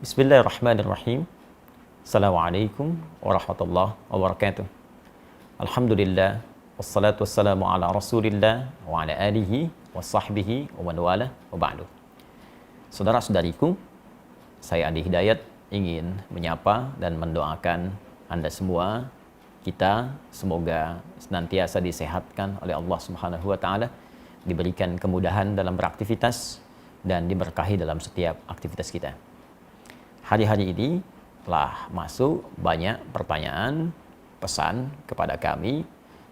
Bismillahirrahmanirrahim. Assalamualaikum warahmatullahi wabarakatuh. Alhamdulillah, wassalatu wassalamu ala rasulillah wa ala alihi wa sahbihi wa man wala wa ba'du. Saudara-saudariku, saya Andi Hidayat ingin menyapa dan mendoakan Anda semua, kita semoga senantiasa disehatkan oleh Allah Subhanahu wa taala, diberikan kemudahan dalam beraktivitas dan diberkahi dalam setiap aktivitas kita. Hari-hari ini telah masuk banyak pertanyaan, pesan kepada kami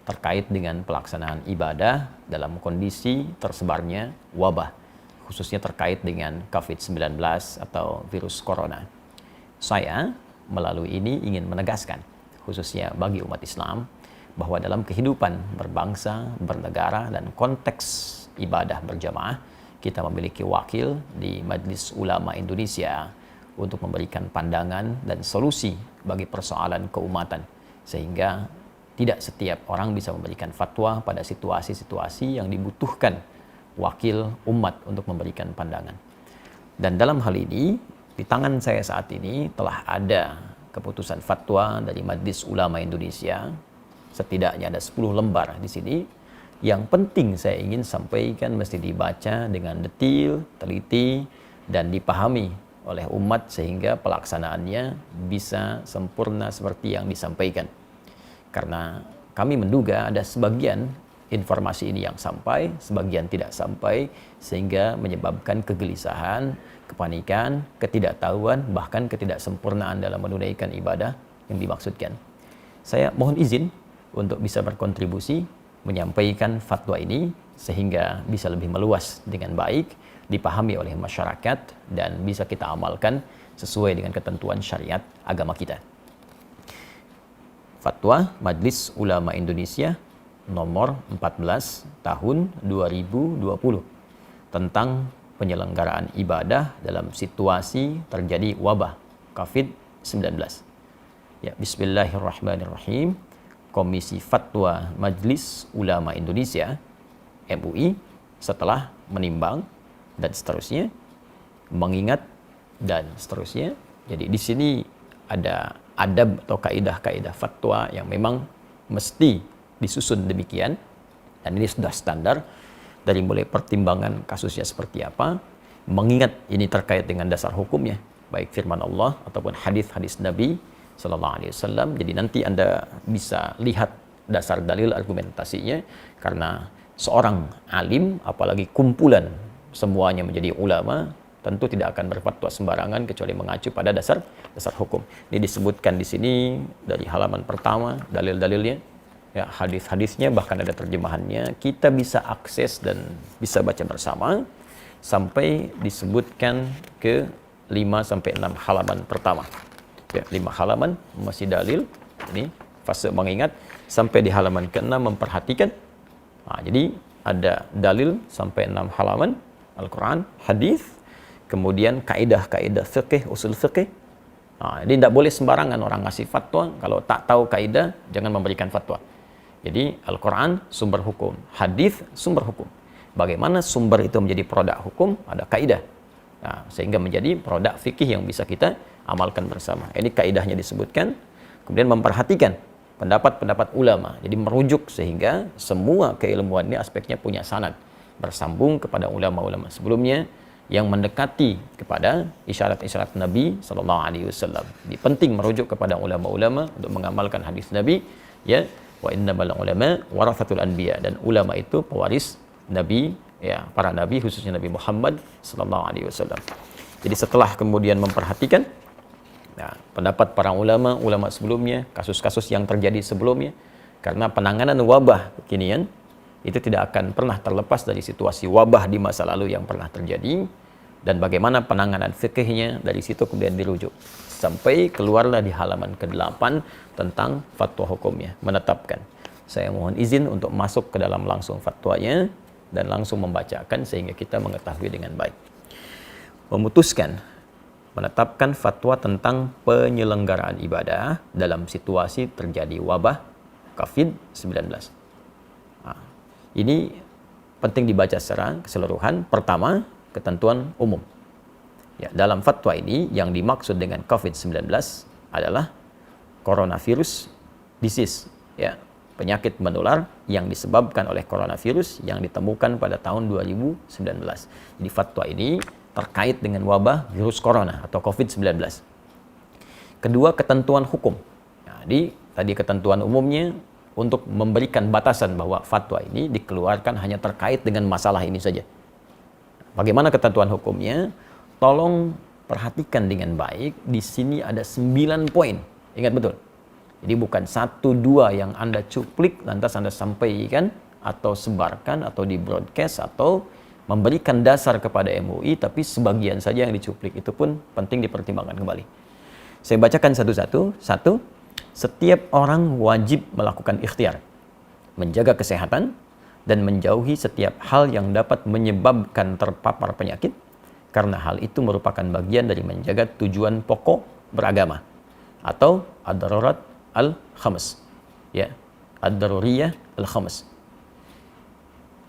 terkait dengan pelaksanaan ibadah dalam kondisi tersebarnya wabah, khususnya terkait dengan COVID-19 atau virus corona. Saya melalui ini ingin menegaskan, khususnya bagi umat Islam, bahwa dalam kehidupan berbangsa, bernegara, dan konteks ibadah berjamaah, kita memiliki wakil di Majelis Ulama Indonesia untuk memberikan pandangan dan solusi bagi persoalan keumatan, sehingga tidak setiap orang bisa memberikan fatwa pada situasi-situasi yang dibutuhkan wakil umat untuk memberikan pandangan. Dan dalam hal ini, di tangan saya saat ini telah ada keputusan fatwa dari Majelis Ulama Indonesia, setidaknya ada 10 lembar di sini. Yang penting saya ingin sampaikan mesti dibaca dengan detail, teliti, dan dipahami oleh umat sehingga pelaksanaannya bisa sempurna seperti yang disampaikan. Karena kami menduga ada sebagian informasi ini yang sampai, sebagian tidak sampai, sehingga menyebabkan kegelisahan, kepanikan, ketidaktahuan, bahkan ketidaksempurnaan dalam menunaikan ibadah yang dimaksudkan. Saya mohon izin untuk bisa berkontribusi menyampaikan fatwa ini sehingga bisa lebih meluas dengan baik, dipahami oleh masyarakat, dan bisa kita amalkan sesuai dengan ketentuan syariat agama kita. Fatwa Majelis Ulama Indonesia nomor 14 tahun 2020 tentang penyelenggaraan ibadah dalam situasi terjadi wabah COVID-19. Ya, bismillahirrahmanirrahim. Komisi Fatwa Majelis Ulama Indonesia MUI setelah menimbang dan seterusnya, mengingat dan seterusnya. Jadi di sini ada adab atau kaidah-kaidah fatwa yang memang mesti disusun demikian, dan ini sudah standar dari mulai pertimbangan kasusnya seperti apa, mengingat ini terkait dengan dasar hukumnya, baik firman Allah ataupun hadis-hadis Nabi Sallallahu Alaihi Wasallam. Jadi nanti Anda bisa lihat dasar dalil argumentasinya, karena seorang alim, apalagi kumpulan semuanya menjadi ulama, tentu tidak akan berfatwa sembarangan kecuali mengacu pada dasar hukum. Ini disebutkan di sini dari halaman pertama, dalil-dalilnya, ya, hadis-hadisnya, bahkan ada terjemahannya. Kita bisa akses dan bisa baca bersama sampai disebutkan ke 5 sampai 6 halaman pertama. Ya, 5 halaman masih dalil. Ini fase mengingat sampai di halaman ke-6 memperhatikan. Nah, jadi ada dalil sampai 6 halaman Al-Quran, hadis, kemudian kaidah-kaidah fikih, usul fikih. Nah, jadi tidak boleh sembarangan orang ngasih fatwa, kalau tak tahu kaidah jangan memberikan fatwa. Jadi Al-Quran sumber hukum, hadis sumber hukum. Bagaimana sumber itu menjadi produk hukum, ada kaidah. Nah, sehingga menjadi produk fikih yang bisa kita amalkan bersama. Ini kaidahnya disebutkan, kemudian memperhatikan pendapat-pendapat ulama. Jadi merujuk sehingga semua keilmuan ini aspeknya punya sanad, bersambung kepada ulama-ulama sebelumnya yang mendekati kepada isyarat-isyarat Nabi Sallallahu Alaihi Wasallam. Jadi penting merujuk kepada ulama-ulama untuk mengamalkan hadis Nabi, ya, wa innamal ulama warathatul anbiya, dan ulama itu pewaris Nabi, ya, para nabi, khususnya Nabi Muhammad Sallallahu Alaihi Wasallam. Jadi setelah kemudian memperhatikan pendapat para ulama sebelumnya, kasus-kasus yang terjadi sebelumnya, karena penanganan wabah kekinian itu tidak akan pernah terlepas dari situasi wabah di masa lalu yang pernah terjadi, dan bagaimana penanganan fikihnya, dari situ kemudian dirujuk sampai keluarlah di halaman ke-8 tentang fatwa hukumnya, menetapkan. Saya mohon izin untuk masuk ke dalam langsung fatwanya dan langsung membacakan sehingga kita mengetahui dengan baik. Memutuskan menetapkan fatwa tentang penyelenggaraan ibadah dalam situasi terjadi wabah COVID-19. Ini penting dibaca secara keseluruhan. Pertama, ketentuan umum. Ya, dalam fatwa ini yang dimaksud dengan COVID-19 adalah coronavirus disease, ya, penyakit menular yang disebabkan oleh coronavirus yang ditemukan pada tahun 2019. Jadi fatwa ini terkait dengan wabah virus corona atau COVID-19. Kedua, ketentuan hukum. Jadi tadi ketentuan umumnya untuk memberikan batasan bahwa fatwa ini dikeluarkan hanya terkait dengan masalah ini saja. Bagaimana ketentuan hukumnya? Tolong perhatikan dengan baik. Di sini ada 9 poin. Ingat betul. Jadi bukan 1-2 yang Anda cuplik lantas Anda sampaikan atau sebarkan atau di broadcast atau memberikan dasar kepada MUI, tapi sebagian saja yang dicuplik. Itu pun penting dipertimbangkan kembali. Saya bacakan satu-satu. Satu, setiap orang wajib melakukan ikhtiar, menjaga kesehatan, dan menjauhi setiap hal yang dapat menyebabkan terpapar penyakit, karena hal itu merupakan bagian dari menjaga tujuan pokok beragama, atau ad-darurat al-khams. Ya, ad-daruriyah al-khams.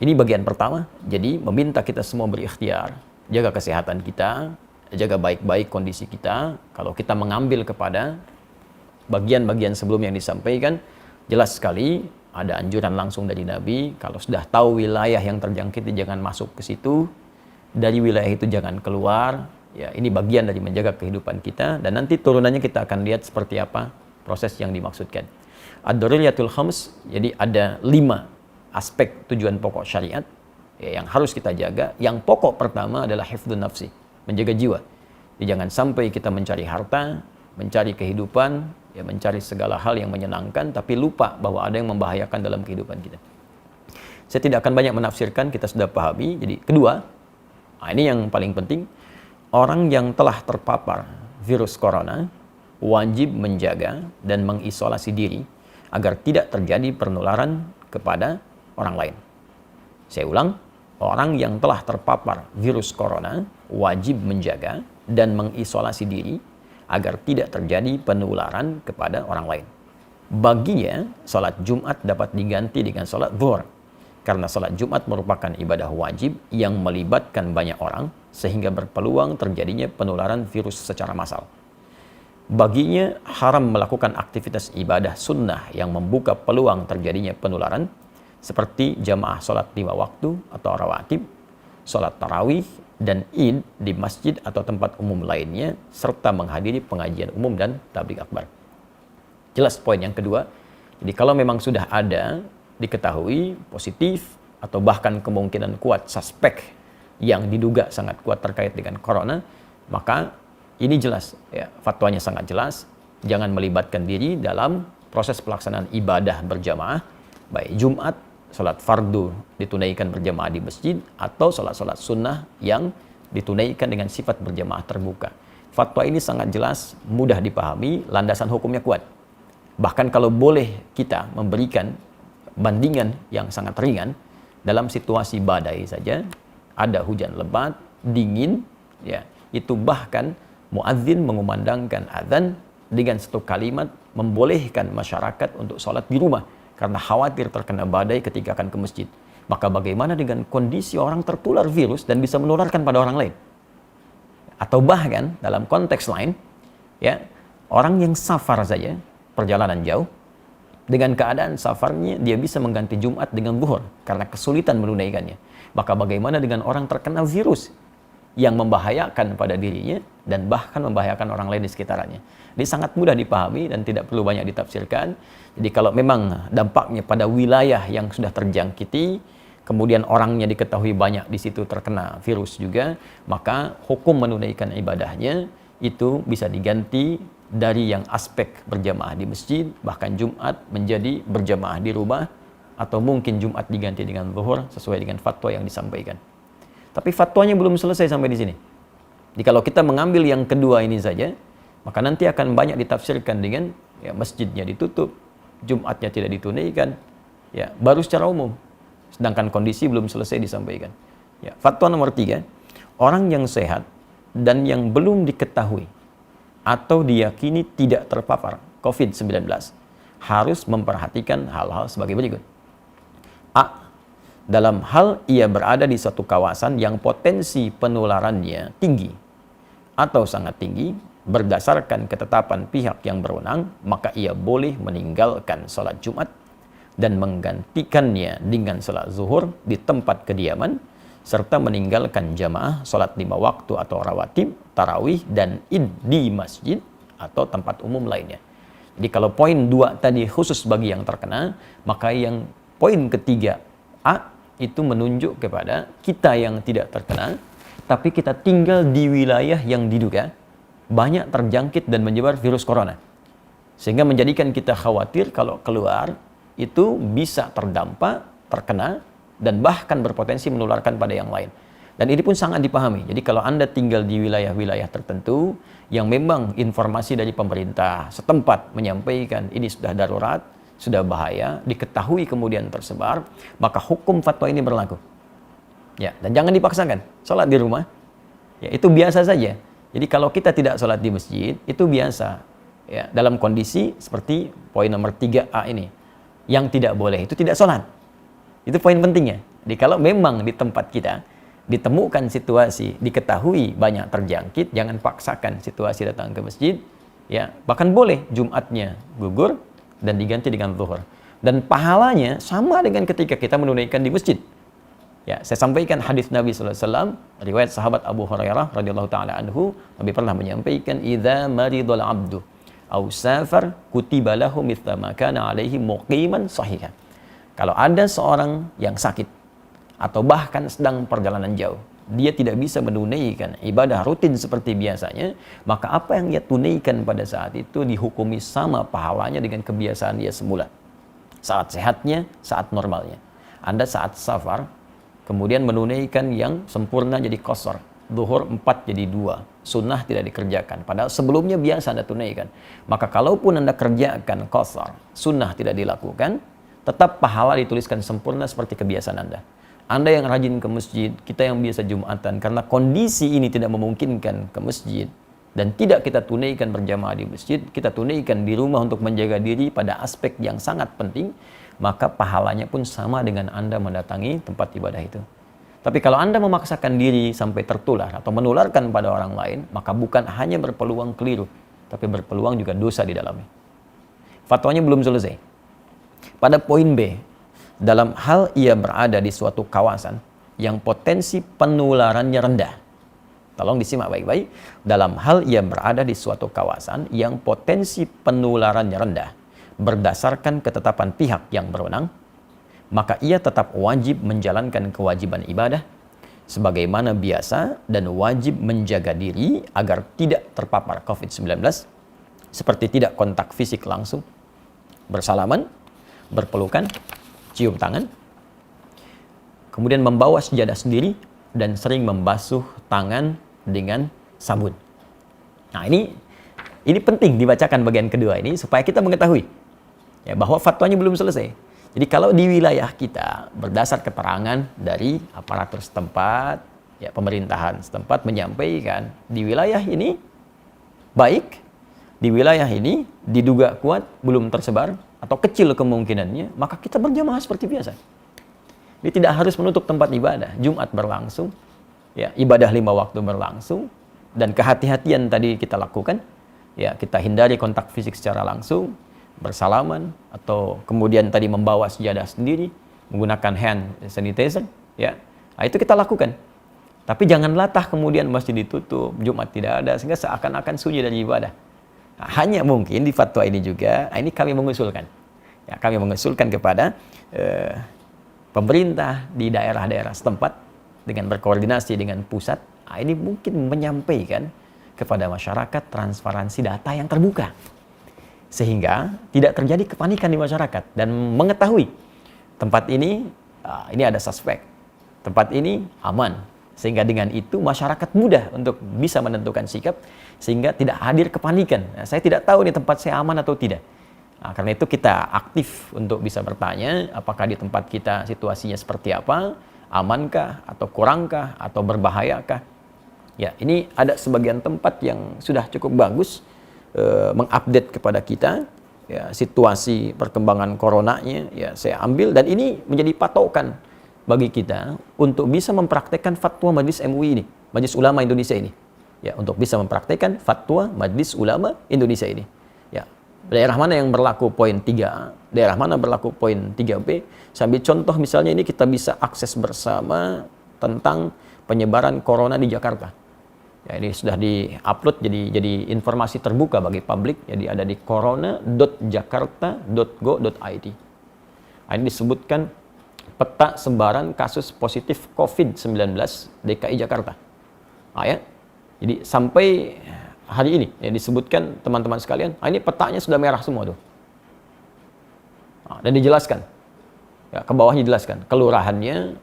Ini bagian pertama, jadi meminta kita semua berikhtiar, jaga kesehatan kita, jaga baik-baik kondisi kita. Kalau kita mengambil kepada bagian-bagian sebelum yang disampaikan, jelas sekali ada anjuran langsung dari Nabi, kalau sudah tahu wilayah yang terjangkit jangan masuk ke situ, dari wilayah itu jangan keluar. Ya, ini bagian dari menjaga kehidupan kita, dan nanti turunannya kita akan lihat seperti apa proses yang dimaksudkan. Ad-daruriyatul khams, jadi ada 5 aspek tujuan pokok syariat ya, yang harus kita jaga. Yang pokok pertama adalah hifdzun nafsi, menjaga jiwa. Jadi jangan sampai kita mencari harta, mencari kehidupan, ya, mencari segala hal yang menyenangkan, tapi lupa bahwa ada yang membahayakan dalam kehidupan kita. Saya tidak akan banyak menafsirkan, kita sudah pahami. Jadi kedua, ini yang paling penting, orang yang telah terpapar virus corona wajib menjaga dan mengisolasi diri agar tidak terjadi penularan kepada orang lain. Saya ulang, orang yang telah terpapar virus corona wajib menjaga dan mengisolasi diri agar tidak terjadi penularan kepada orang lain. Baginya, sholat Jumat dapat diganti dengan sholat zuhur, karena sholat Jumat merupakan ibadah wajib yang melibatkan banyak orang, sehingga berpeluang terjadinya penularan virus secara massal. Baginya, haram melakukan aktivitas ibadah sunnah yang membuka peluang terjadinya penularan, seperti jamaah sholat 5 waktu atau rawatib, sholat tarawih, dan id di masjid atau tempat umum lainnya, serta menghadiri pengajian umum dan tabligh akbar. Jelas poin yang kedua. Jadi kalau memang sudah ada diketahui positif atau bahkan kemungkinan kuat suspek yang diduga sangat kuat terkait dengan corona, maka ini jelas ya, fatwanya sangat jelas, jangan melibatkan diri dalam proses pelaksanaan ibadah berjamaah, baik Jumat, sholat fardu ditunaikan berjamaah di masjid, atau sholat-sholat sunnah yang ditunaikan dengan sifat berjamaah terbuka. Fatwa ini sangat jelas, mudah dipahami, landasan hukumnya kuat. Bahkan kalau boleh kita memberikan bandingan yang sangat ringan, dalam situasi badai saja, ada hujan lebat, dingin, ya, itu bahkan muadzin mengumandangkan azan dengan satu kalimat membolehkan masyarakat untuk sholat di rumah karena khawatir terkena badai ketika akan ke masjid. Maka bagaimana dengan kondisi orang tertular virus dan bisa menularkan pada orang lain? Atau bahkan dalam konteks lain, ya, orang yang safar saja, perjalanan jauh, dengan keadaan safarnya dia bisa mengganti Jumat dengan zuhur karena kesulitan menunaikannya. Maka bagaimana dengan orang terkena virus yang membahayakan pada dirinya dan bahkan membahayakan orang lain di sekitarnya? Ini sangat mudah dipahami dan tidak perlu banyak ditafsirkan. Jadi kalau memang dampaknya pada wilayah yang sudah terjangkiti, kemudian orangnya diketahui banyak di situ terkena virus juga, maka hukum menunaikan ibadahnya itu bisa diganti dari yang aspek berjamaah di masjid, bahkan Jumat menjadi berjamaah di rumah, atau mungkin Jumat diganti dengan zuhur sesuai dengan fatwa yang disampaikan. Tapi fatwanya belum selesai sampai di sini. Jadi kalau kita mengambil yang kedua ini saja, maka nanti akan banyak ditafsirkan dengan ya, masjidnya ditutup, Jumatnya tidak ditunaikan, ya, baru secara umum. Sedangkan kondisi belum selesai disampaikan. Ya, fatwa nomor 3, orang yang sehat dan yang belum diketahui atau diyakini tidak terpapar COVID-19 harus memperhatikan hal-hal sebagai berikut. A. Dalam hal ia berada di suatu kawasan yang potensi penularannya tinggi, atau sangat tinggi berdasarkan ketetapan pihak yang berwenang, maka ia boleh meninggalkan sholat Jumat dan menggantikannya dengan sholat zuhur di tempat kediaman, serta meninggalkan jamaah sholat 5 waktu atau rawatib, tarawih, dan id di masjid atau tempat umum lainnya. Jadi kalau poin 2 tadi khusus bagi yang terkena, maka yang poin ketiga A itu menunjuk kepada kita yang tidak terkena, tapi kita tinggal di wilayah yang diduga banyak terjangkit dan menyebar virus corona. Sehingga menjadikan kita khawatir kalau keluar itu bisa terdampak, terkena, dan bahkan berpotensi menularkan pada yang lain. Dan ini pun sangat dipahami. Jadi kalau Anda tinggal di wilayah-wilayah tertentu yang memang informasi dari pemerintah setempat menyampaikan ini sudah darurat, sudah bahaya, diketahui kemudian tersebar, maka hukum fatwa ini berlaku. Ya, dan jangan dipaksakan. Sholat di rumah, ya itu biasa saja. Jadi kalau kita tidak sholat di masjid, itu biasa. Ya, dalam kondisi seperti poin nomor 3A ini. Yang tidak boleh itu tidak sholat. Itu poin pentingnya. Jadi kalau memang di tempat kita ditemukan situasi, diketahui banyak terjangkit, jangan paksakan situasi datang ke masjid. Ya, bahkan boleh Jumatnya gugur dan diganti dengan zuhur. Dan pahalanya sama dengan ketika kita menunaikan di masjid. Ya, saya sampaikan hadis Nabi sallallahu alaihi wasallam, riwayat sahabat Abu Hurairah radhiyallahu taala anhu, Nabi pernah menyampaikan, "Idza maridul 'abdu aw safar kutiba lahu mithla ma kana 'alaihi muqiman sahihan." Kalau ada seorang yang sakit atau bahkan sedang perjalanan jauh, dia tidak bisa menunaikan ibadah rutin seperti biasanya, maka apa yang dia tunaikan pada saat itu dihukumi sama pahalanya dengan kebiasaan dia semula. Saat sehatnya, saat normalnya. Anda saat safar, kemudian menunaikan yang sempurna jadi qasar, zuhur 4 jadi 2, sunnah tidak dikerjakan, padahal sebelumnya biasa Anda tunaikan. Maka kalaupun Anda kerjakan qasar, sunnah tidak dilakukan, tetap pahala dituliskan sempurna seperti kebiasaan Anda. Anda yang rajin ke masjid, kita yang biasa Jumatan, karena kondisi ini tidak memungkinkan ke masjid dan tidak kita tunaikan berjamaah di masjid, kita tunaikan di rumah untuk menjaga diri pada aspek yang sangat penting, maka pahalanya pun sama dengan Anda mendatangi tempat ibadah itu. Tapi kalau Anda memaksakan diri sampai tertular atau menularkan pada orang lain, maka bukan hanya berpeluang keliru, tapi berpeluang juga dosa di dalamnya. Fatwanya belum selesai. Pada poin B, dalam hal ia berada di suatu kawasan yang potensi penularannya rendah. Tolong disimak baik-baik. Dalam hal ia berada di suatu kawasan yang potensi penularannya rendah, berdasarkan ketetapan pihak yang berwenang, maka ia tetap wajib menjalankan kewajiban ibadah sebagaimana biasa dan wajib menjaga diri agar tidak terpapar COVID-19 seperti tidak kontak fisik langsung, bersalaman, berpelukan, cium tangan, kemudian membawa sejadah sendiri dan sering membasuh tangan dengan sabun. Nah, ini penting dibacakan bagian kedua ini supaya kita mengetahui ya bahwa fatwanya belum selesai. Jadi kalau di wilayah kita berdasar keterangan dari aparatur setempat, ya pemerintahan setempat menyampaikan di wilayah ini baik, di wilayah ini diduga kuat belum tersebar atau kecil kemungkinannya, maka kita berjamaah seperti biasa. Jadi tidak harus menutup tempat ibadah. Jumat berlangsung, ya ibadah 5 waktu berlangsung, dan kehati-hatian tadi kita lakukan. Ya, kita hindari kontak fisik secara langsung, bersalaman, atau kemudian tadi membawa sejadah sendiri, menggunakan hand sanitizer. Ya, nah, itu kita lakukan. Tapi jangan latah kemudian masjid ditutup, Jumat tidak ada, sehingga seakan-akan sunyi dari ibadah. Nah, hanya mungkin di fatwa ini juga, ini kami mengusulkan. Ya, kami mengusulkan kepada pemerintah di daerah-daerah setempat dengan berkoordinasi dengan pusat, ini mungkin menyampaikan kepada masyarakat transparansi data yang terbuka. Sehingga tidak terjadi kepanikan di masyarakat dan mengetahui tempat ini ada suspek, tempat ini aman. Sehingga dengan itu masyarakat mudah untuk bisa menentukan sikap sehingga tidak hadir kepanikan. Nah, saya tidak tahu nih tempat saya aman atau tidak. Nah, karena itu kita aktif untuk bisa bertanya apakah di tempat kita situasinya seperti apa, amankah atau kurangkah atau berbahayakah. Ya, ini ada sebagian tempat yang sudah cukup bagus mengupdate kepada kita ya, situasi perkembangan coronanya, ya saya ambil dan ini menjadi patokan bagi kita untuk bisa mempraktekkan fatwa Majelis MUI ini, Majelis Ulama Indonesia ini. ya untuk bisa mempraktikkan fatwa Majelis Ulama Indonesia ini. Ya, daerah mana yang berlaku poin 3A, daerah mana berlaku poin 3B. Sambil contoh misalnya ini kita bisa akses bersama tentang penyebaran corona di Jakarta. Ya, ini sudah di-upload jadi informasi terbuka bagi publik. Jadi ada di corona.jakarta.go.id. Ini disebutkan peta sebaran kasus positif COVID-19 DKI Jakarta. Ya. Jadi sampai hari ini ya disebutkan teman-teman sekalian, ini petanya sudah merah semua tuh. Dan dijelaskan. Ya, ke bawahnya dijelaskan kelurahannya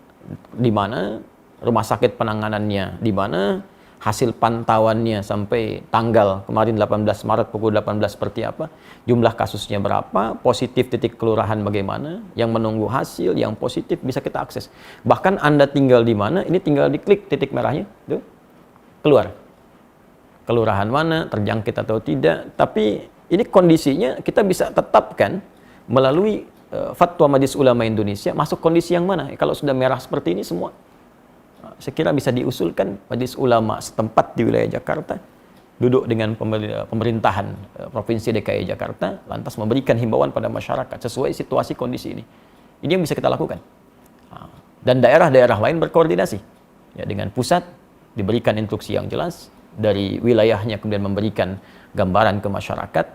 di mana, rumah sakit penanganannya di mana, hasil pantauannya sampai tanggal kemarin 18 Maret pukul 18 seperti apa, jumlah kasusnya berapa, positif titik kelurahan bagaimana, yang menunggu hasil, yang positif bisa kita akses. Bahkan Anda tinggal di mana, ini tinggal diklik titik merahnya, tuh, keluar. Kelurahan mana, terjangkit atau tidak, tapi ini kondisinya kita bisa tetapkan melalui Fatwa Majelis Ulama Indonesia, masuk kondisi yang mana. Kalau sudah merah seperti ini semua, saya kira bisa diusulkan Majelis Ulama setempat di wilayah Jakarta duduk dengan pemerintahan Provinsi DKI Jakarta, lantas memberikan himbauan pada masyarakat sesuai situasi kondisi ini. Ini yang bisa kita lakukan. Dan daerah-daerah lain berkoordinasi ya, dengan pusat, diberikan instruksi yang jelas, dari wilayahnya kemudian memberikan gambaran ke masyarakat.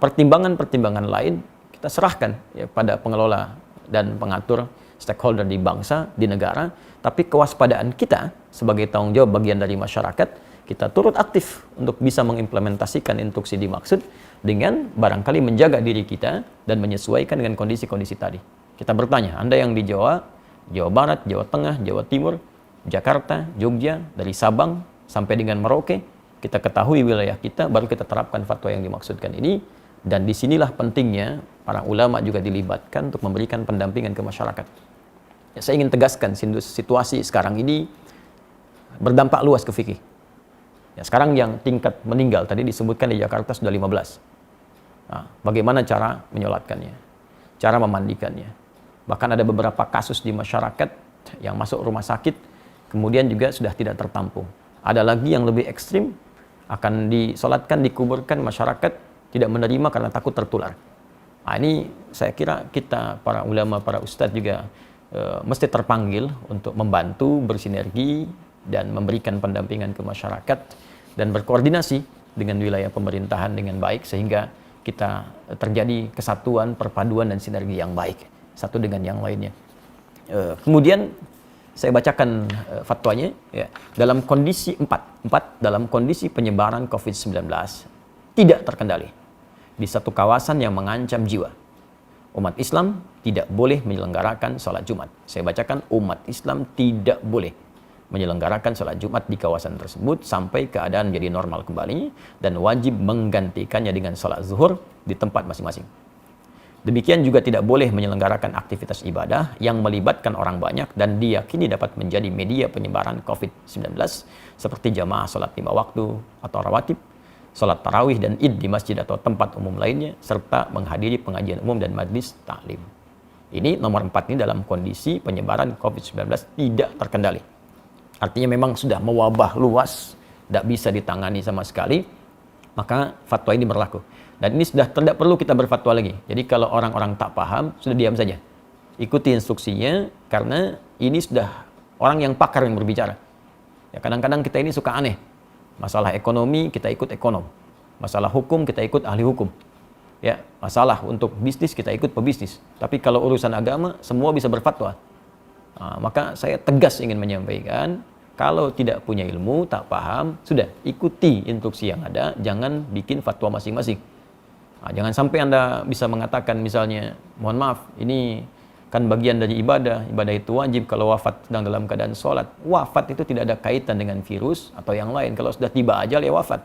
Pertimbangan-pertimbangan lain kita serahkan ya, pada pengelola dan pengatur stakeholder di bangsa, di negara. Tapi kewaspadaan kita sebagai tanggung jawab bagian dari masyarakat, kita turut aktif untuk bisa mengimplementasikan instruksi dimaksud dengan barangkali menjaga diri kita dan menyesuaikan dengan kondisi-kondisi tadi. Kita bertanya, Anda yang di Jawa, Jawa Barat, Jawa Tengah, Jawa Timur, Jakarta, Jogja, dari Sabang sampai dengan Merauke, kita ketahui wilayah kita, baru kita terapkan fatwa yang dimaksudkan ini. Dan disinilah pentingnya para ulama juga dilibatkan untuk memberikan pendampingan ke masyarakat. Ya, saya ingin tegaskan situasi sekarang ini berdampak luas ke fikih. Ya, sekarang yang tingkat meninggal tadi disebutkan di Jakarta sudah 15. Nah, bagaimana cara menyolatkannya, cara memandikannya. Bahkan ada beberapa kasus di masyarakat yang masuk rumah sakit, kemudian juga sudah tidak tertampung. Ada lagi yang lebih ekstrim, akan disolatkan, dikuburkan, masyarakat tidak menerima karena takut tertular. Nah, ini saya kira kita, para ulama, para ustadz juga mesti terpanggil untuk membantu, bersinergi, dan memberikan pendampingan ke masyarakat, dan berkoordinasi dengan wilayah pemerintahan dengan baik, sehingga kita terjadi kesatuan, perpaduan, dan sinergi yang baik, satu dengan yang lainnya. Kemudian, saya bacakan fatwanya, ya. Dalam kondisi dalam kondisi penyebaran COVID-19 tidak terkendali di satu kawasan yang mengancam jiwa, umat Islam tidak boleh menyelenggarakan sholat Jumat. Saya bacakan, umat Islam tidak boleh menyelenggarakan sholat Jumat di kawasan tersebut sampai keadaan menjadi normal kembali, dan wajib menggantikannya dengan sholat zuhur di tempat masing-masing. Demikian juga tidak boleh menyelenggarakan aktivitas ibadah yang melibatkan orang banyak dan diyakini dapat menjadi media penyebaran COVID-19 seperti jamaah sholat 5 waktu atau rawatib, sholat tarawih dan id di masjid atau tempat umum lainnya, serta menghadiri pengajian umum dan majlis taklim. Ini nomor 4 ini dalam kondisi penyebaran COVID-19 tidak terkendali. Artinya memang sudah mewabah luas, tidak bisa ditangani sama sekali, maka fatwa ini berlaku. Dan ini sudah tidak perlu kita berfatwa lagi. Jadi kalau orang-orang tak paham, sudah diam saja. Ikuti instruksinya, karena ini sudah orang yang pakar yang berbicara. Ya, kadang-kadang kita ini suka aneh. Masalah ekonomi, kita ikut ekonom. Masalah hukum, kita ikut ahli hukum. Ya, masalah untuk bisnis, kita ikut pebisnis. Tapi kalau urusan agama, semua bisa berfatwa. Maka saya tegas ingin menyampaikan, kalau tidak punya ilmu, tak paham, sudah ikuti instruksi yang ada, jangan bikin fatwa masing-masing. Jangan sampai Anda bisa mengatakan misalnya, mohon maaf, ini kan bagian dari ibadah itu wajib kalau wafat sedang dalam keadaan sholat. Wafat itu tidak ada kaitan dengan virus atau yang lain. Kalau sudah tiba ajal ya wafat.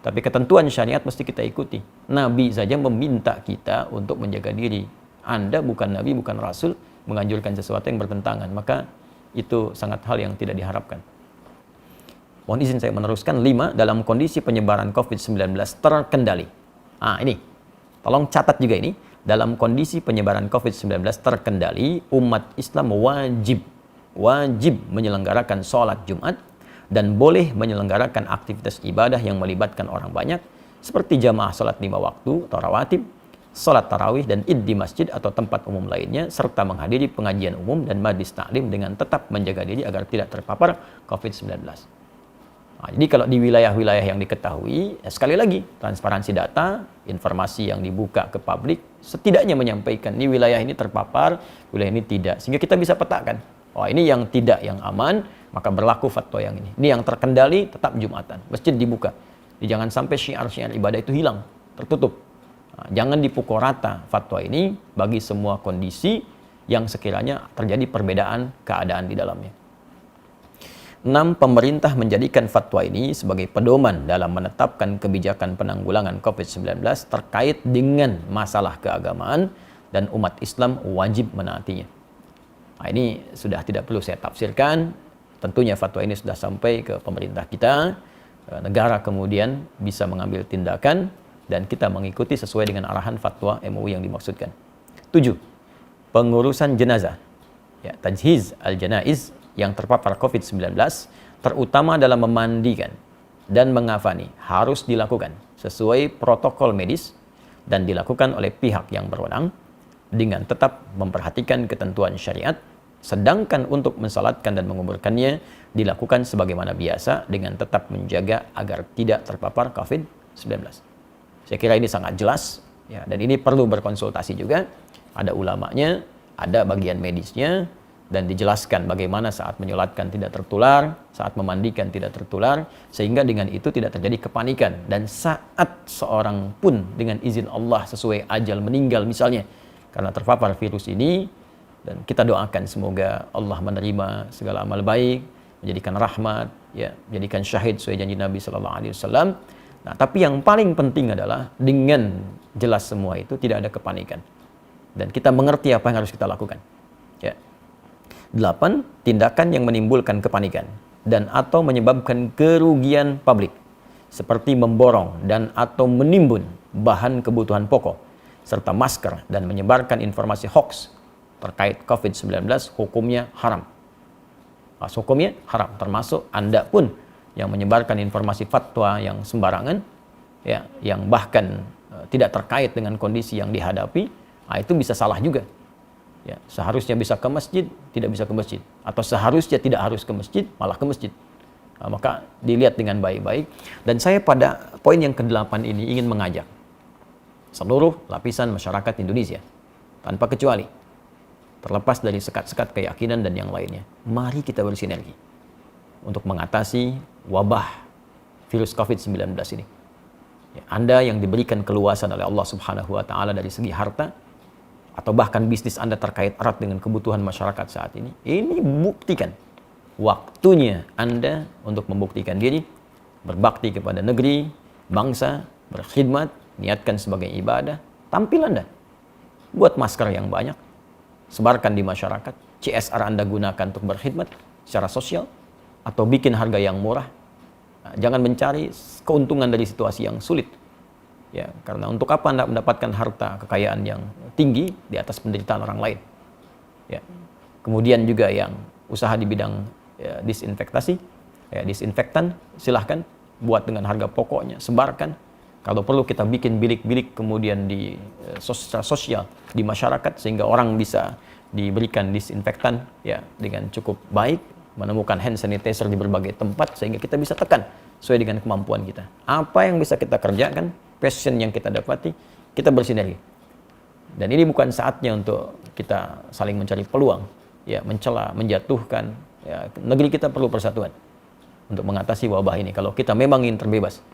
Tapi ketentuan syariat mesti kita ikuti. Nabi saja meminta kita untuk menjaga diri. Anda bukan Nabi, bukan Rasul, menganjurkan sesuatu yang bertentangan. Maka itu sangat hal yang tidak diharapkan. Mohon izin saya meneruskan. 5. Dalam kondisi penyebaran COVID-19 terkendali. Ini. Tolong catat juga ini. Dalam kondisi penyebaran COVID-19 terkendali, umat Islam wajib menyelenggarakan sholat Jumat dan boleh menyelenggarakan aktivitas ibadah yang melibatkan orang banyak seperti jamaah salat 5 waktu atau rawatib, salat tarawih dan id di masjid atau tempat umum lainnya, serta menghadiri pengajian umum dan majlis taklim dengan tetap menjaga diri agar tidak terpapar COVID-19. Nah, jadi kalau di wilayah-wilayah yang diketahui, ya sekali lagi, transparansi data, informasi yang dibuka ke publik, setidaknya menyampaikan, ini wilayah ini terpapar, wilayah ini tidak. Sehingga kita bisa petakan, oh ini yang tidak, yang aman, maka berlaku fatwa yang ini. Ini yang terkendali, tetap Jumatan. Masjid dibuka. Jadi jangan sampai syiar-syiar ibadah itu hilang, tertutup. Nah, jangan dipukul rata fatwa ini bagi semua kondisi yang sekiranya terjadi perbedaan keadaan di dalamnya. 6. Pemerintah menjadikan fatwa ini sebagai pedoman dalam menetapkan kebijakan penanggulangan COVID-19 terkait dengan masalah keagamaan dan umat Islam wajib menaatinya. Nah, ini sudah tidak perlu saya tafsirkan. Tentunya fatwa ini sudah sampai ke pemerintah kita. Negara kemudian bisa mengambil tindakan dan kita mengikuti sesuai dengan arahan fatwa MUI yang dimaksudkan. 7. Pengurusan jenazah. Ya, tajhiz al-janaiz yang terpapar COVID-19, terutama dalam memandikan dan mengafani, harus dilakukan sesuai protokol medis dan dilakukan oleh pihak yang berwenang dengan tetap memperhatikan ketentuan syariat, sedangkan untuk mensalatkan dan menguburkannya dilakukan sebagaimana biasa dengan tetap menjaga agar tidak terpapar COVID-19. Saya kira ini sangat jelas, ya, dan ini perlu berkonsultasi juga. Ada ulamanya, ada bagian medisnya, dan dijelaskan bagaimana saat menyolatkan tidak tertular, saat memandikan tidak tertular, sehingga dengan itu tidak terjadi kepanikan. Dan saat seorang pun dengan izin Allah sesuai ajal meninggal misalnya karena terpapar virus ini, dan kita doakan semoga Allah menerima segala amal baik, menjadikan rahmat, ya, menjadikan syahid sesuai janji Nabi SAW. Nah, tapi yang paling penting adalah dengan jelas semua itu tidak ada kepanikan dan kita mengerti apa yang harus kita lakukan. Ya. 8. Tindakan yang menimbulkan kepanikan dan atau menyebabkan kerugian publik seperti memborong dan atau menimbun bahan kebutuhan pokok serta masker dan menyebarkan informasi hoax terkait COVID-19 hukumnya haram. Hukumnya haram, termasuk Anda pun yang menyebarkan informasi fatwa yang sembarangan, ya, yang bahkan tidak terkait dengan kondisi yang dihadapi, itu bisa salah juga. Ya, seharusnya bisa ke masjid, tidak bisa ke masjid. Atau seharusnya tidak harus ke masjid, malah ke masjid. Nah, maka dilihat dengan baik-baik. Dan saya pada poin yang ke-8 ini ingin mengajak seluruh lapisan masyarakat Indonesia, tanpa kecuali, terlepas dari sekat-sekat keyakinan dan yang lainnya, mari kita bersinergi untuk mengatasi wabah virus COVID-19 ini. Ya, Anda yang diberikan keluasan oleh Allah Subhanahu wa Ta'ala dari segi harta, atau bahkan bisnis Anda terkait erat dengan kebutuhan masyarakat saat ini buktikan. Waktunya Anda untuk membuktikan diri, berbakti kepada negeri, bangsa, berkhidmat, niatkan sebagai ibadah, tampil Anda. Buat masker yang banyak, sebarkan di masyarakat, CSR Anda gunakan untuk berkhidmat secara sosial, atau bikin harga yang murah. Nah, jangan mencari keuntungan dari situasi yang sulit. Ya, karena untuk apa Anda mendapatkan harta kekayaan yang tinggi di atas penderitaan orang lain? Ya. Kemudian juga yang usaha di bidang disinfektasi, disinfektan, silahkan buat dengan harga pokoknya, sebarkan. Kalau perlu kita bikin bilik-bilik kemudian di sosial di masyarakat sehingga orang bisa diberikan disinfektan, ya, dengan cukup baik, menemukan hand sanitizer di berbagai tempat sehingga kita bisa tekan sesuai dengan kemampuan kita. Apa yang bisa kita kerjakan, passion yang kita dapati, kita bersinergi. Dan ini bukan saatnya untuk kita saling mencari peluang, ya, mencela, menjatuhkan. Ya, negeri kita perlu persatuan untuk mengatasi wabah ini. Kalau kita memang ingin terbebas,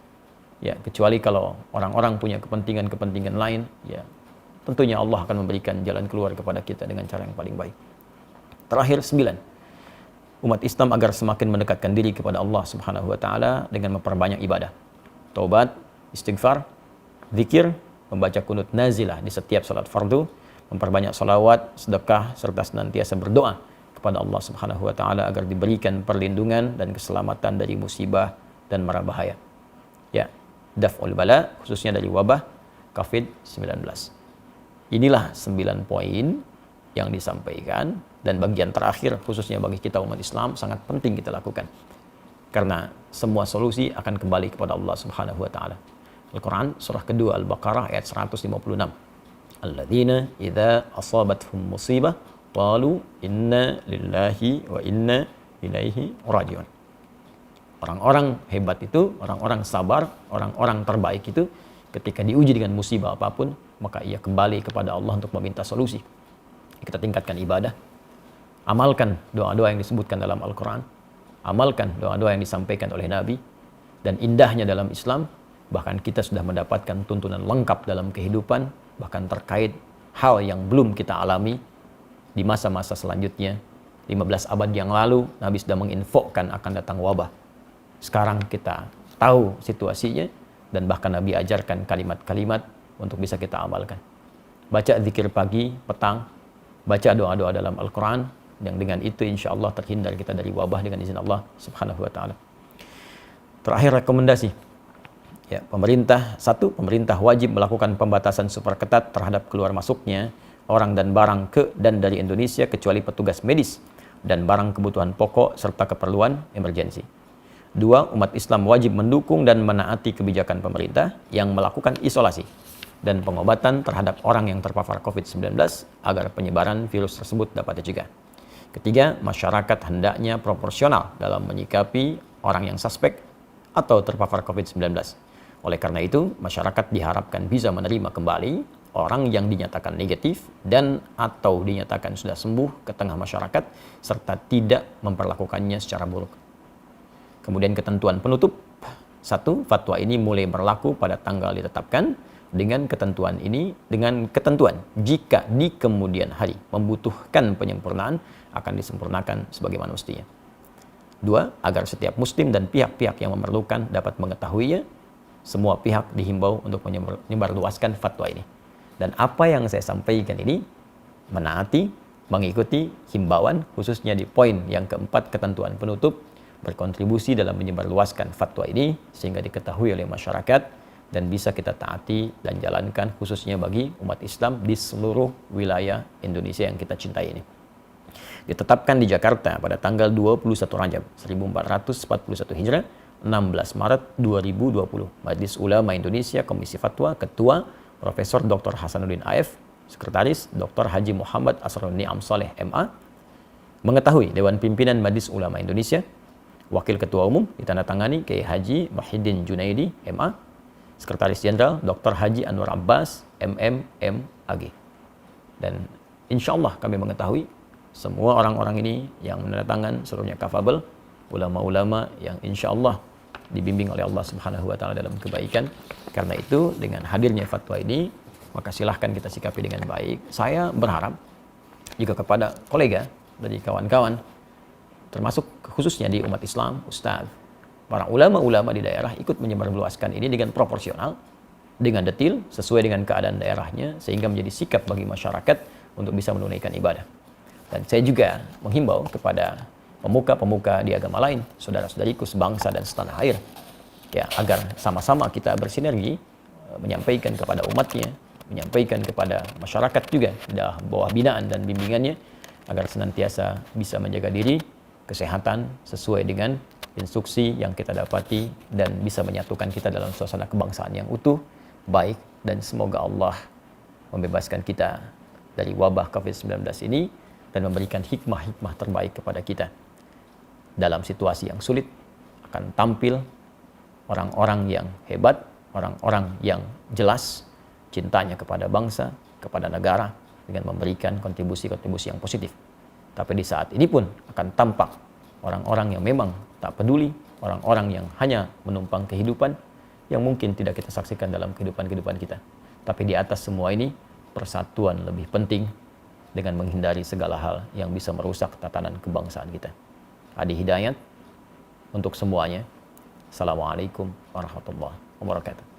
ya, kecuali kalau orang-orang punya kepentingan-kepentingan lain, ya, tentunya Allah akan memberikan jalan keluar kepada kita dengan cara yang paling baik. Terakhir, 9. Umat Islam agar semakin mendekatkan diri kepada Allah Subhanahu wa Ta'ala dengan memperbanyak ibadah, taubat, istighfar, zikir, membaca kunut nazilah di setiap salat fardu, memperbanyak salawat, sedekah, serta senantiasa berdoa kepada Allah Subhanahu wa Ta'ala agar diberikan perlindungan dan keselamatan dari musibah dan mara bahaya. Ya, daf'ul bala, khususnya dari wabah COVID-19. Inilah 9 poin yang disampaikan, dan bagian terakhir khususnya bagi kita umat Islam sangat penting kita lakukan. Karena semua solusi akan kembali kepada Allah Subhanahu wa taala. Al-Quran surah kedua Al-Baqarah ayat 156. Alladzina idza asabathum musibah qalu inna lillahi wa inna ilaihi rajiun. Orang-orang hebat itu, orang-orang sabar, orang-orang terbaik itu ketika diuji dengan musibah apapun, maka ia kembali kepada Allah untuk meminta solusi. Kita tingkatkan ibadah, amalkan doa-doa yang disebutkan dalam Al-Quran, amalkan doa-doa yang disampaikan oleh Nabi, dan indahnya dalam Islam, bahkan kita sudah mendapatkan tuntunan lengkap dalam kehidupan, bahkan terkait hal yang belum kita alami di masa-masa selanjutnya. 15 abad yang lalu, Nabi sudah menginfokan akan datang wabah. Sekarang kita tahu situasinya, dan bahkan Nabi ajarkan kalimat-kalimat untuk bisa kita amalkan. Baca zikir pagi, petang, baca doa-doa dalam Al-Quran, yang dengan itu insya Allah terhindar kita dari wabah dengan izin Allah Subhanahu wa ta'ala. Terakhir rekomendasi. Ya, pemerintah wajib melakukan pembatasan super ketat terhadap keluar masuknya orang dan barang ke dan dari Indonesia kecuali petugas medis dan barang kebutuhan pokok serta keperluan emergensi. 2. Umat Islam wajib mendukung dan menaati kebijakan pemerintah yang melakukan isolasi dan pengobatan terhadap orang yang terpapar COVID-19 agar penyebaran virus tersebut dapat dicegah. 3. Masyarakat hendaknya proporsional dalam menyikapi orang yang suspek atau terpapar COVID-19. Oleh karena itu, masyarakat diharapkan bisa menerima kembali orang yang dinyatakan negatif dan atau dinyatakan sudah sembuh ke tengah masyarakat serta tidak memperlakukannya secara buruk. Kemudian ketentuan penutup. 1. Fatwa ini mulai berlaku pada tanggal ditetapkan dengan ketentuan jika di kemudian hari membutuhkan penyempurnaan akan disempurnakan sebagaimana mestinya. 2. Agar setiap muslim dan pihak-pihak yang memerlukan dapat mengetahuinya, semua pihak dihimbau untuk menyebarluaskan fatwa ini. Dan apa yang saya sampaikan ini menaati, mengikuti himbauan khususnya di poin yang keempat ketentuan penutup, berkontribusi dalam menyebarluaskan fatwa ini sehingga diketahui oleh masyarakat dan bisa kita taati dan jalankan khususnya bagi umat Islam di seluruh wilayah Indonesia yang kita cintai ini. Ditetapkan di Jakarta pada tanggal 21 Rajab 1441 Hijrah, 16 Maret 2020. Majelis Ulama Indonesia Komisi Fatwa, Ketua Profesor Dr. Hasanuddin AF, Sekretaris Dr. Haji Muhammad Asrul Ni'am Saleh MA. Mengetahui Dewan Pimpinan Majelis Ulama Indonesia, Wakil Ketua Umum ditandatangani Kiai Haji Muhyiddin Junaidi MA, Sekretaris Jenderal Dr. Haji Anwar Abbas MM MAG. Dan insya Allah kami mengetahui semua orang-orang ini yang menandatangan seluruhnya kafabel, ulama-ulama yang insya Allah dibimbing oleh Allah Subhanahu wa ta'ala dalam kebaikan. Karena itu dengan hadirnya fatwa ini, maka silahkan kita sikapi dengan baik. Saya berharap juga kepada kolega dari kawan-kawan, termasuk khususnya di umat Islam, Ustaz, para ulama-ulama di daerah ikut menyebarluaskan ini dengan proporsional, dengan detil, sesuai dengan keadaan daerahnya, sehingga menjadi sikap bagi masyarakat untuk bisa menunaikan ibadah. Dan saya juga menghimbau kepada pemuka-pemuka di agama lain, saudara-saudariku sebangsa dan setanah air, ya, agar sama-sama kita bersinergi menyampaikan kepada umatnya, menyampaikan kepada masyarakat juga di bawah binaan dan bimbingannya, agar senantiasa bisa menjaga diri, kesehatan sesuai dengan instruksi yang kita dapati dan bisa menyatukan kita dalam suasana kebangsaan yang utuh, baik, dan semoga Allah membebaskan kita dari wabah COVID-19 ini dan memberikan hikmah-hikmah terbaik kepada kita. Dalam situasi yang sulit akan tampil orang-orang yang hebat, orang-orang yang jelas cintanya kepada bangsa, kepada negara dengan memberikan kontribusi-kontribusi yang positif. Tapi di saat ini pun akan tampak orang-orang yang memang tak peduli, orang-orang yang hanya menumpang kehidupan yang mungkin tidak kita saksikan dalam kehidupan kita. Tapi di atas semua ini, persatuan lebih penting dengan menghindari segala hal yang bisa merusak tatanan kebangsaan kita. Adi Hidayat untuk semuanya. Assalamualaikum warahmatullahi wabarakatuh.